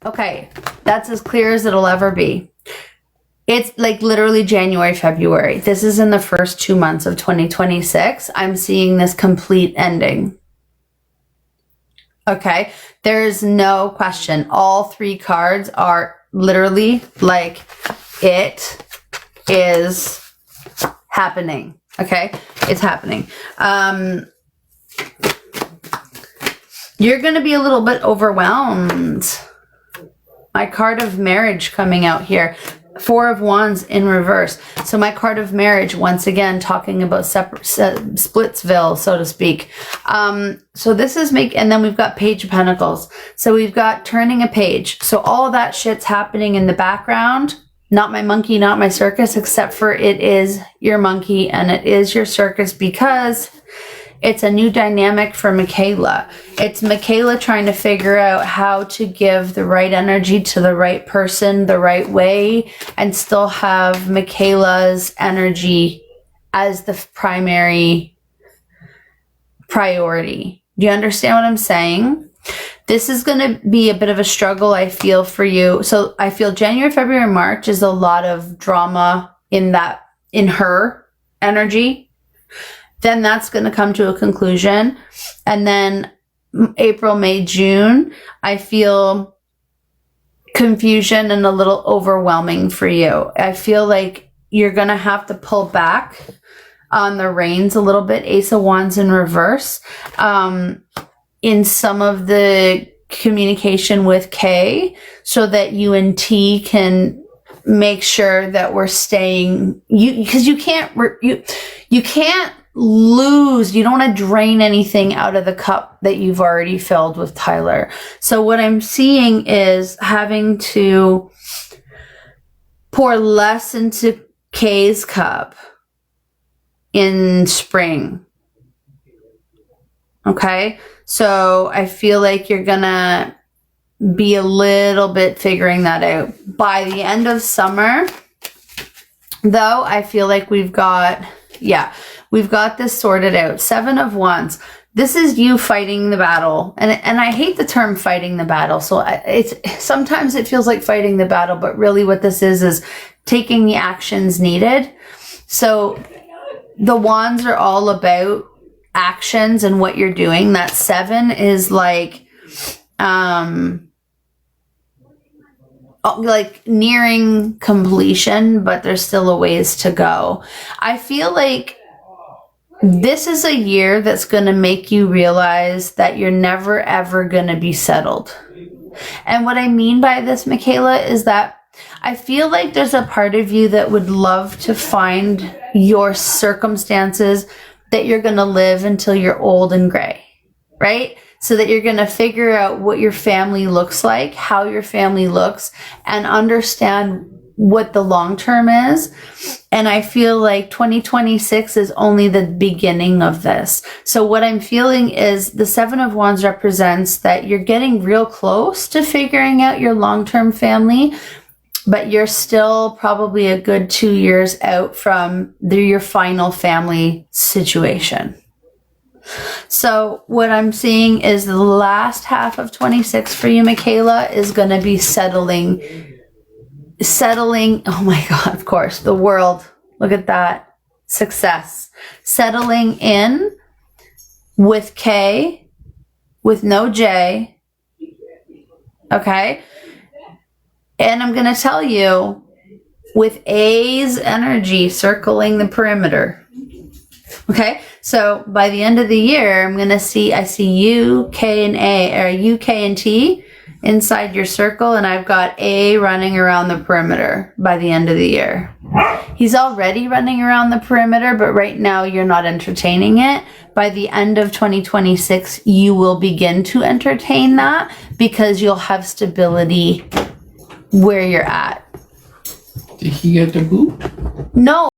Okay, that's as clear as it'll ever be. It's like literally January, February. This is in the first 2 months of 2026. I'm seeing this complete ending. Okay, there's no question. All 3 cards are literally like, it is happening. Okay, it's happening. You're going to be a little bit overwhelmed. My card of marriage coming out here. 4 of Wands in reverse. So my card of marriage, once again, talking about Splitsville, so to speak. So this is and then we've got Page of Pentacles. So we've got turning a page. So all of that shit's happening in the background. Not my monkey, not my circus, except for it is your monkey and it is your circus, because it's a new dynamic for Michaela. It's Michaela trying to figure out how to give the right energy to the right person the right way and still have Michaela's energy as the primary priority. Do you understand what I'm saying? This is going to be a bit of a struggle, I feel, for you. So I feel January, February, March is a lot of drama in her energy. Then that's going to come to a conclusion. And then April, May, June, I feel confusion and a little overwhelming for you. I feel like you're going to have to pull back on the reins a little bit. Ace of Wands in reverse. In some of the communication with Kay, so that you and T can make sure that we're staying, because you can't lose. You don't want to drain anything out of the cup that you've already filled with Tyler. So what I'm seeing is having to pour less into Kay's cup in spring. Okay, so I feel like you're gonna be a little bit figuring that out by the end of summer, though. I feel like we've got this sorted out. 7 of Wands. This is you fighting the battle, and I hate the term fighting the battle. So sometimes it feels like fighting the battle, but really what this is taking the actions needed. So the Wands are all about actions and what you're doing. That 7 is like nearing completion, but there's still a ways to go. I feel like this is a year that's going to make you realize that you're never ever going to be settled. And what I mean by this, Michaela, is that I feel like there's a part of you that would love to find your circumstances that you're going to live until you're old and gray, right? So that you're going to figure out what your family looks like, how your family looks, and understand what the long term is. And I feel like 2026 is only the beginning of this. So what I'm feeling is the 7 of Wands represents that you're getting real close to figuring out your long-term family, but you're still probably a good 2 years out from your final family situation. So what I'm seeing is the last half of 26 for you, Michaela, is going to be settling. Oh my God, of course, the world. Look at that. Success. Settling in with K, with no J. Okay. And I'm going to tell you, with A's energy circling the perimeter. Okay. So by the end of the year, I see U, K, and A, or U, K, and T inside your circle, and I've got A running around the perimeter by the end of the year. He's already running around the perimeter, but right now you're not entertaining it. By the end of 2026, you will begin to entertain that, because you'll have stability where you're at. Did he get the boot? No.